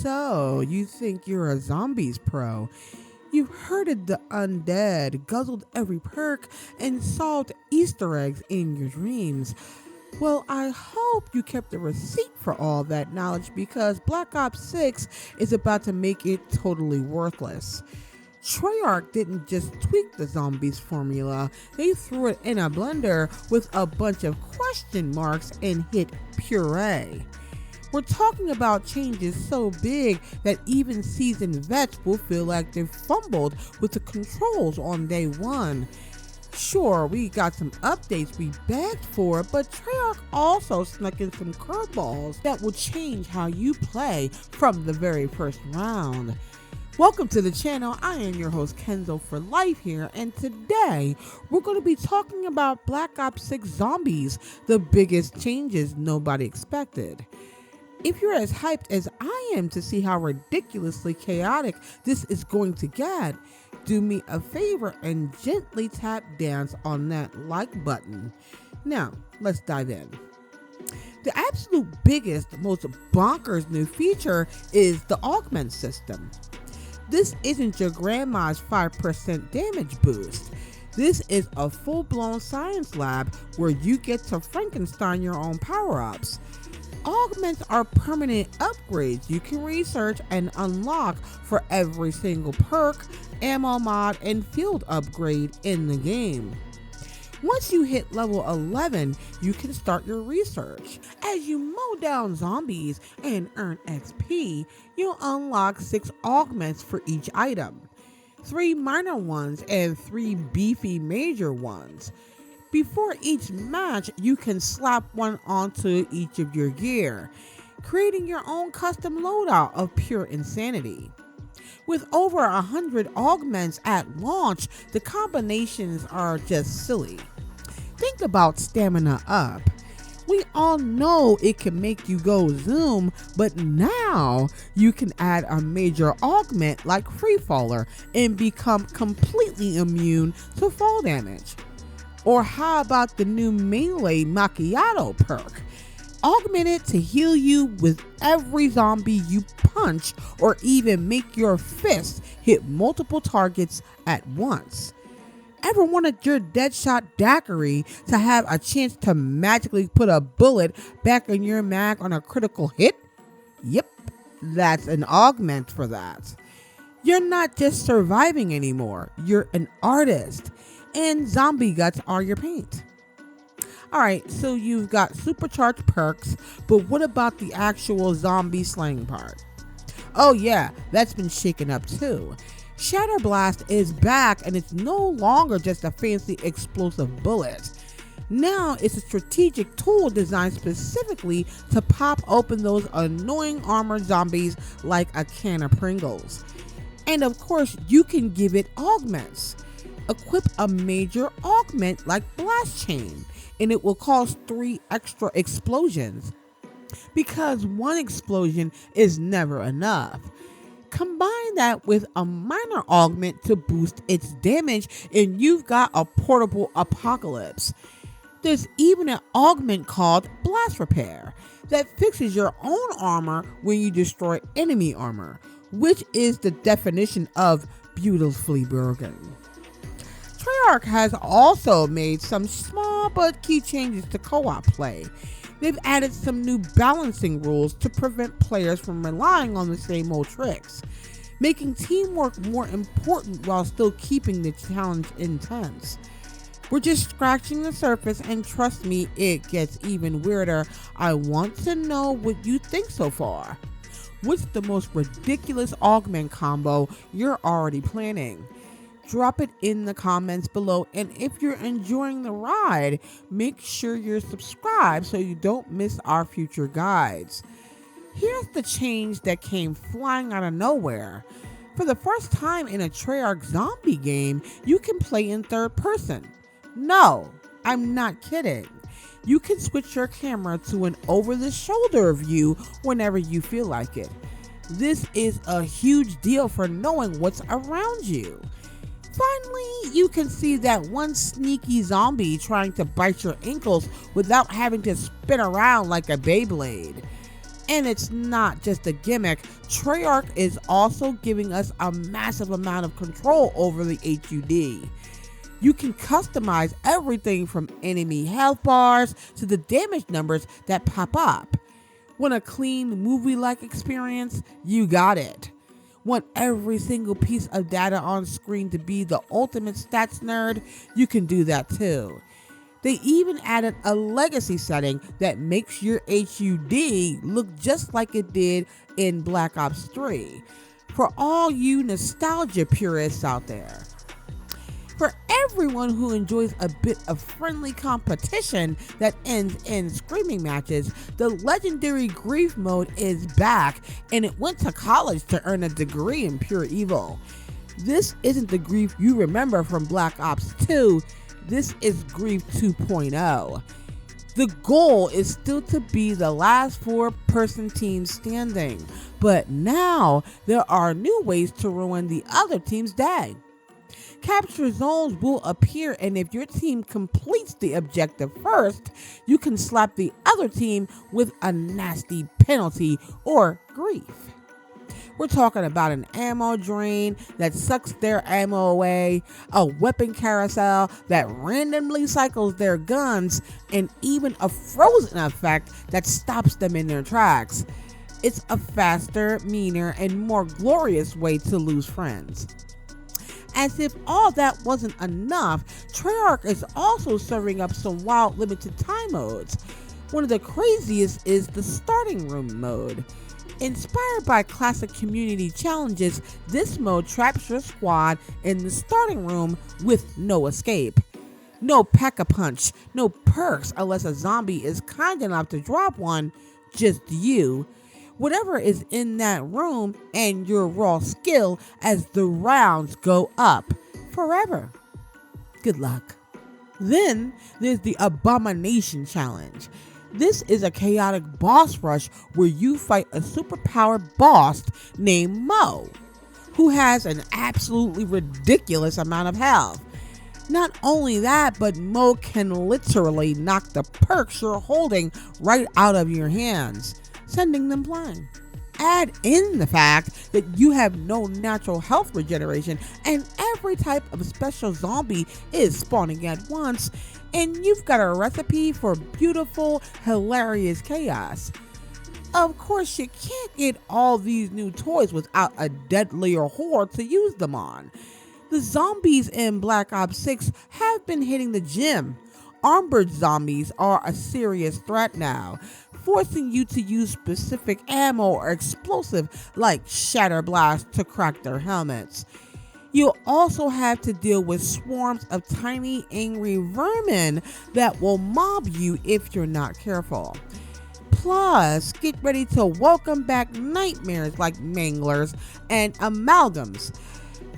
So, you think you're a zombies pro? You've herded the undead, guzzled every perk, and solved Easter eggs in your dreams. Well, I hope you kept a receipt for all that knowledge because Black Ops 6 is about to make it totally worthless. Treyarch didn't just tweak the zombies formula, they threw it in a blender with a bunch of question marks and hit puree. We're talking about changes so big that even seasoned vets will feel like they've fumbled with the controls on day one. Sure, we got some updates we begged for, but Treyarch also snuck in some curveballs that will change how you play from the very first round. Welcome to the channel. I am your host Kenzo for Life here, and today we're going to be talking about Black Ops 6 Zombies, the biggest changes nobody expected. If you're as hyped as I am to see how ridiculously chaotic this is going to get, do me a favor and gently tap dance on that like button. Now, let's dive in. The absolute biggest, most bonkers new feature is the Augments system. This isn't your grandma's 5% damage boost. This is a full-blown science lab where you get to Frankenstein your own power-ups. Augments are permanent upgrades you can research and unlock for every single perk, ammo mod, and field upgrade in the game. Once you hit level 11, you can start your research. As you mow down zombies and earn XP, you'll unlock 6 augments for each item, 3 minor ones and 3 beefy major ones. Before each match, you can slap one onto each of your gear, creating your own custom loadout of pure insanity. With over 100 augments at launch, the combinations are just silly. Think about stamina up. We all know it can make you go zoom, but now you can add a major augment like Freefaller and become completely immune to fall damage. Or how about the new melee macchiato perk? Augment it to heal you with every zombie you punch, or even make your fist hit multiple targets at once. Ever wanted your Deadshot daiquiri to have a chance to magically put a bullet back in your mag on a critical hit? Yep, that's an augment for that. You're not just surviving anymore, you're an artist. And zombie guts are your paint. Alright, so you've got supercharged perks, but what about the actual zombie slaying part? Oh yeah, that's been shaken up too. Shatter Blast is back, and it's no longer just a fancy explosive bullet. Now it's a strategic tool designed specifically to pop open those annoying armored zombies like a can of Pringles. And of course, you can give it augments. Equip a major augment like Blast Chain, and it will cause 3 extra explosions, because 1 explosion is never enough. Combine that with a minor augment to boost its damage, and you've got a portable apocalypse. There's even an augment called Blast Repair that fixes your own armor when you destroy enemy armor, which is the definition of beautifully broken. Treyarch has also made some small but key changes to co-op play. They've added some new balancing rules to prevent players from relying on the same old tricks, making teamwork more important while still keeping the challenge intense. We're just scratching the surface, and trust me, it gets even weirder. I want to know what you think so far. What's the most ridiculous augment combo you're already planning? Drop it in the comments below, and if you're enjoying the ride, make sure you're subscribed so you don't miss our future guides. Here's the change that came flying out of nowhere. For the first time in a Treyarch zombie game, you can play in third person. No, I'm not kidding. You can switch your camera to an over-the-shoulder view whenever you feel like it. This is a huge deal for knowing what's around you. Finally, you can see that one sneaky zombie trying to bite your ankles without having to spin around like a Beyblade. And it's not just a gimmick. Treyarch is also giving us a massive amount of control over the HUD. You can customize everything from enemy health bars to the damage numbers that pop up. Want a clean movie-like experience? You got it. Want every single piece of data on screen to be the ultimate stats nerd? You can do that too. They even added a legacy setting that makes your HUD look just like it did in Black Ops 3. For all you nostalgia purists out there. For everyone who enjoys a bit of friendly competition that ends in screaming matches, the legendary Grief mode is back, and it went to college to earn a degree in pure evil. This isn't the Grief you remember from Black Ops 2, this is Grief 2.0. The goal is still to be the last 4-person team standing, but now there are new ways to ruin the other team's day. Capture zones will appear, and if your team completes the objective first, you can slap the other team with a nasty penalty or grief. We're talking about an ammo drain that sucks their ammo away, a weapon carousel that randomly cycles their guns, and even a frozen effect that stops them in their tracks. It's a faster, meaner, and more glorious way to lose friends. As if all that wasn't enough, Treyarch is also serving up some wild limited time modes. One of the craziest is the starting room mode. Inspired by classic community challenges, this mode traps your squad in the starting room with no escape. No pack-a-punch, no perks unless a zombie is kind enough to drop one, just you. Whatever is in that room and your raw skill as the rounds go up forever. Good luck. Then there's the Abomination Challenge. This is a chaotic boss rush where you fight a superpowered boss named Mo, who has an absolutely ridiculous amount of health. Not only that, but Mo can literally knock the perks you're holding right out of your hands, sending them flying. Add in the fact that you have no natural health regeneration and every type of special zombie is spawning at once, and you've got a recipe for beautiful, hilarious chaos. Of course, you can't get all these new toys without a deadlier horde to use them on. The zombies in Black Ops 6 have been hitting the gym. Armored zombies are a serious threat now, forcing you to use specific ammo or explosive like Shatter Blast to crack their helmets. You'll also have to deal with swarms of tiny, angry vermin that will mob you if you're not careful. Plus, get ready to welcome back nightmares like manglers and amalgams.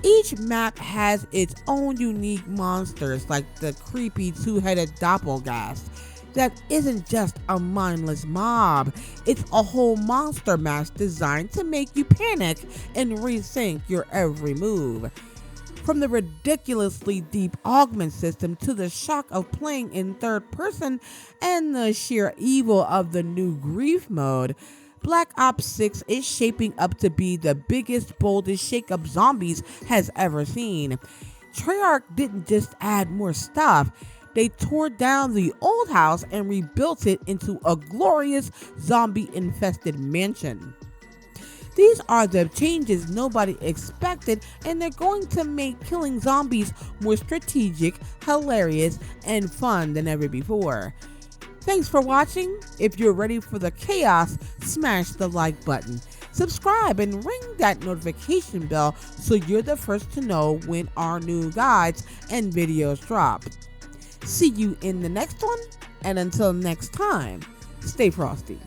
Each map has its own unique monsters like the creepy two-headed doppelgast. That isn't just a mindless mob, it's a whole monster mash designed to make you panic and rethink your every move. From the ridiculously deep augment system to the shock of playing in third person and the sheer evil of the new grief mode, Black Ops 6 is shaping up to be the biggest, boldest shake-up zombies has ever seen. Treyarch didn't just add more stuff, they tore down the old house and rebuilt it into a glorious zombie-infested mansion. These are the changes nobody expected, and they're going to make killing zombies more strategic, hilarious, and fun than ever before. Thanks for watching. If you're ready for the chaos, smash the like button. Subscribe and ring that notification bell so you're the first to know when our new guides and videos drop. See you in the next one, and until next time, stay frosty.